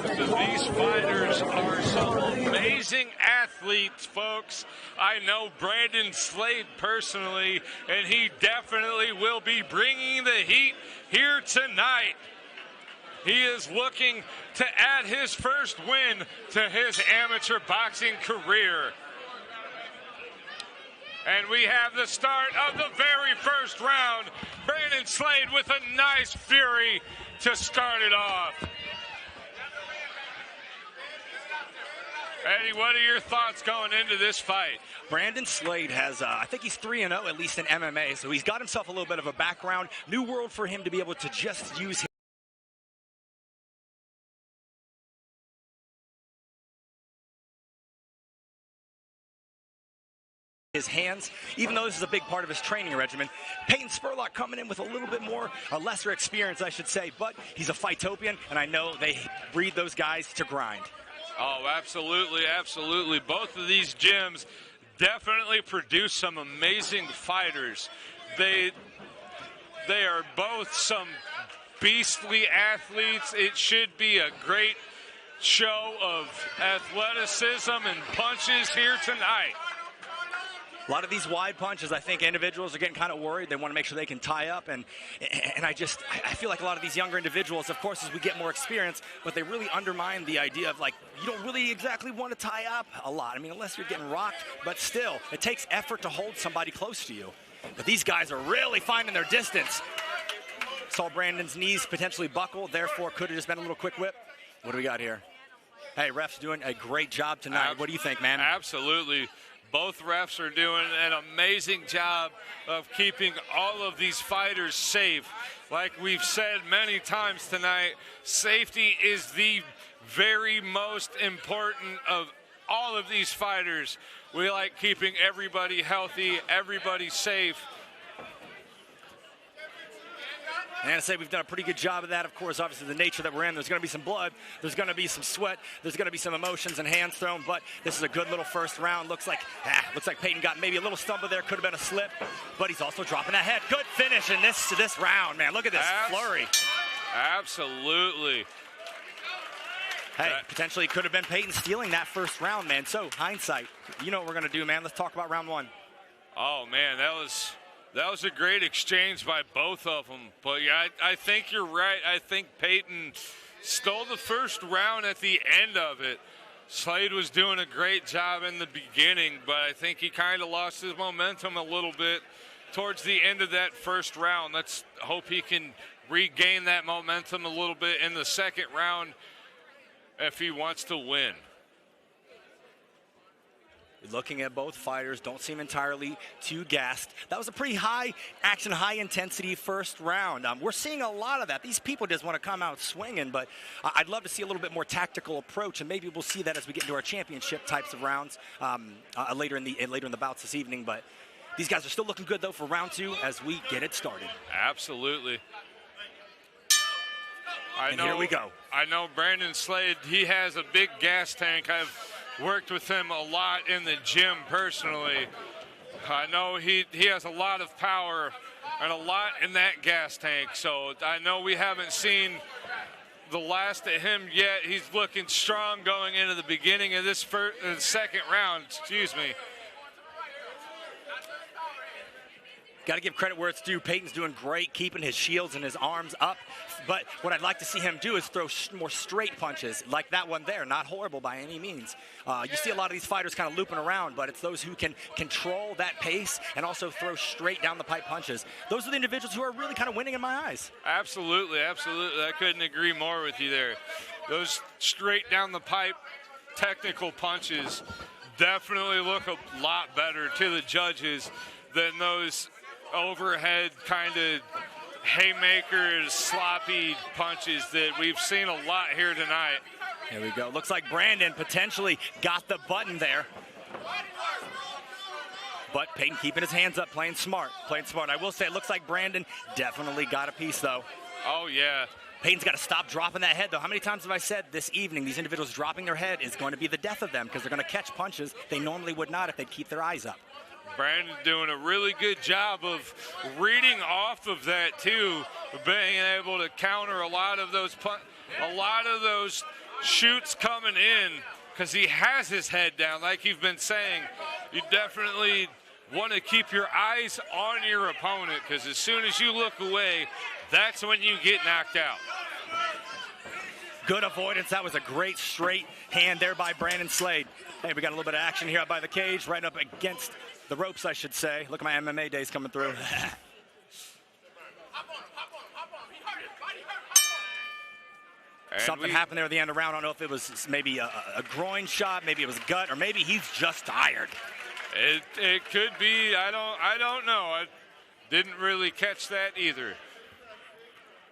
Both of these fighters are some amazing athletes, folks. I know Brandon Slade personally, and he definitely will be bringing the heat here tonight. He is looking to add his first win to his amateur boxing career. And we have the start of the very first round. Brandon Slade with a nice fury to start it off. Eddie, what are your thoughts going into this fight? Brandon Slade has, I think he's 3-0, at least in MMA, so he's got himself a little bit of a background. New world for him to be able to just use his hands, even though this is a big part of his training regimen. Peyton Spurlock coming in with a little bit more, a lesser experience, I should say, but he's a Fightopian, and I know they breed those guys to grind. Oh, absolutely, absolutely. Both of these gyms definitely produce some amazing fighters. They are both some beastly athletes. It should be a great show of athleticism and punches here tonight. A lot of these wide punches, I think individuals are getting kind of worried. They want to make sure they can tie up, and I feel like a lot of these younger individuals, of course, as we get more experience, but they really undermine the idea of, like, you don't really exactly want to tie up a lot. I mean, unless you're getting rocked, but still, it takes effort to hold somebody close to you. But these guys are really finding their distance. Saw Brandon's knees potentially buckle, therefore could have just been a little quick whip. What do we got here? Hey, ref's doing a great job tonight. What do you think, man? Absolutely. Both refs are doing an amazing job of keeping all of these fighters safe. Like we've said many times tonight, safety is the very most important of all of these fighters. We like keeping everybody healthy, everybody safe. And I say we've done a pretty good job of that. Of course, obviously the nature that we're in, there's going to be some blood, there's going to be some sweat, there's going to be some emotions and hands thrown, but this is a good little first round. Looks like Peyton got maybe a little stumble there, could have been a slip, but he's also dropping that head. Good finish in this round, man. Look at this flurry. Absolutely. Hey, potentially could have been Peyton stealing that first round, man. So, hindsight, you know what we're going to do, man. Let's talk about round one. Oh, man, that was a great exchange by both of them. But yeah, I think you're right. I think Peyton stole the first round at the end of it. Slade was doing a great job in the beginning, but I think he kind of lost his momentum a little bit towards the end of that first round. Let's hope he can regain that momentum a little bit in the second round if he wants to win. Looking at both fighters, don't seem entirely too gassed. That was a pretty high action, high intensity first round. We're seeing a lot of that. These people just want to come out swinging, but I'd love to see a little bit more tactical approach, and maybe we'll see that as we get into our championship types of rounds later in the bouts this evening. But these guys are still looking good though for round two as we get it started. Absolutely. Here we go. I know Brandon Slade, he has a big gas tank. I've worked with him a lot in the gym personally. I know he has a lot of power and a lot in that gas tank. So I know we haven't seen the last of him yet. He's looking strong going into the beginning of this second round. Excuse me. Got to give credit where it's due. Peyton's doing great, keeping his shields and his arms up. But what I'd like to see him do is throw more straight punches, like that one there. Not horrible by any means. You see a lot of these fighters kind of looping around, but it's those who can control that pace and also throw straight down the pipe punches. Those are the individuals who are really kind of winning in my eyes. Absolutely, absolutely. I couldn't agree more with you there. Those straight down the pipe technical punches definitely look a lot better to the judges than those overhead kind of haymakers, sloppy punches that we've seen a lot here tonight. Here we go. Looks like Brandon potentially got the button there. But Peyton keeping his hands up, playing smart. I will say it looks like Brandon definitely got a piece, though. Oh, yeah. Peyton's got to stop dropping that head, though. How many times have I said this evening these individuals dropping their head is going to be the death of them because they're going to catch punches they normally would not if they'd keep their eyes up. Brandon doing a really good job of reading off of that too, being able to counter a lot of those shoots coming in because he has his head down, like you've been saying. You definitely want to keep your eyes on your opponent because as soon as you look away, that's when you get knocked out. Good avoidance. That was a great straight hand there by Brandon Slade. Hey, we got a little bit of action here by the cage, right up against the ropes, I should say. Look at my MMA days coming through. Something happened there at the end of the round. I don't know if it was maybe a groin shot, maybe it was gut, or maybe he's just tired. It could be. I don't know. I didn't really catch that either.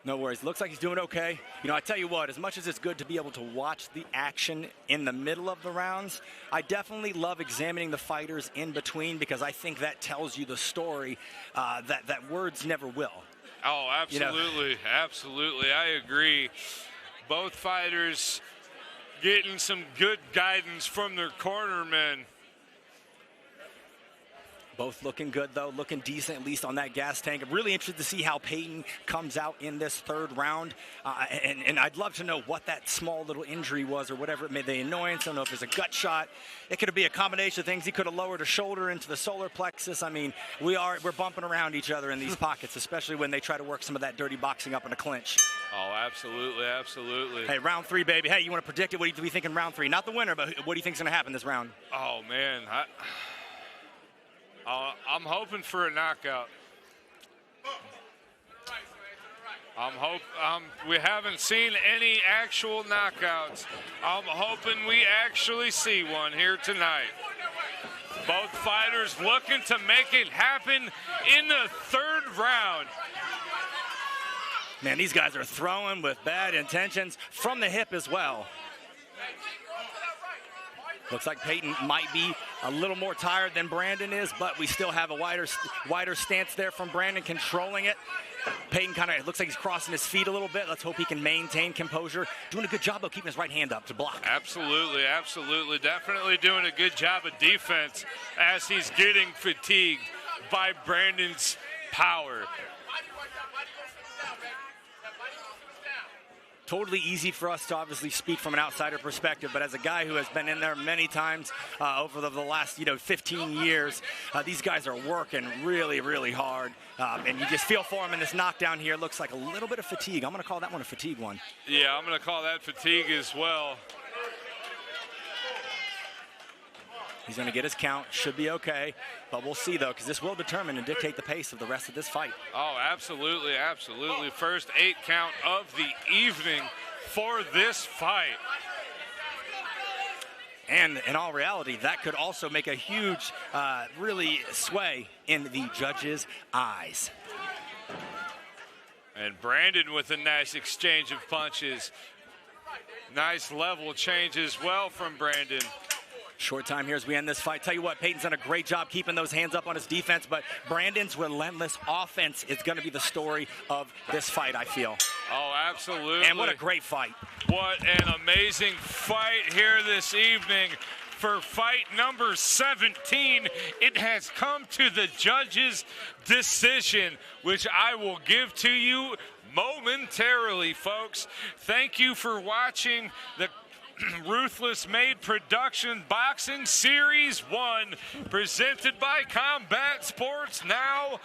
No worries. Looks like he's doing okay. You know, I tell you what, as much as it's good to be able to watch the action in the middle of the rounds, I definitely love examining the fighters in between because I think that tells you the story that words never will. Oh, absolutely. You know? Absolutely. I agree. Both fighters getting some good guidance from their cornermen. Both looking good, though, looking decent, at least on that gas tank. I'm really interested to see how Payton comes out in this third round. And I'd love to know what that small little injury was or whatever it made, the annoyance. I don't know if it's a gut shot. It could be a combination of things. He could have lowered a shoulder into the solar plexus. I mean, we're bumping around each other in these pockets, especially when they try to work some of that dirty boxing up in a clinch. Oh, absolutely, absolutely. Hey, round 3, baby. Hey, you want to predict it? What do you think in round 3? Not the winner, but what do you think is going to happen this round? Oh, man. I'm hoping for a knockout. We haven't seen any actual knockouts. I'm hoping we actually see one here tonight. Both fighters looking to make it happen in the third round. Man, these guys are throwing with bad intentions from the hip as well. Looks like Payton might be a little more tired than Brandon is, but we still have a wider stance there from Brandon controlling it. Payton kind of looks like he's crossing his feet a little bit. Let's hope he can maintain composure. Doing a good job of keeping his right hand up to block. Absolutely, absolutely. Definitely doing a good job of defense as he's getting fatigued by Brandon's power. Totally easy for us to obviously speak from an outsider perspective, but as a guy who has been in there many times over the last 15 years, these guys are working really, really hard, and you just feel for them in this knockdown here. Looks like a little bit of fatigue. I'm going to call that one a fatigue one. Yeah, I'm going to call that fatigue as well. He's going to get his count. Should be okay. But we'll see, though, because this will determine and dictate the pace of the rest of this fight. Oh, absolutely, absolutely. First 8 count of the evening for this fight. And in all reality, that could also make a huge, really sway in the judges' eyes. And Brandon with a nice exchange of punches. Nice level change as well from Brandon. Short time here as we end this fight. Tell you what, Payton's done a great job keeping those hands up on his defense, but Brandon's relentless offense is going to be the story of this fight, I feel. Oh, absolutely. And what a great fight. What an amazing fight here this evening. For fight number 17, it has come to the judges' decision, which I will give to you momentarily, folks. Thank you for watching the Ruthless Made Production Boxing Series 1, presented by Combat Sports Now.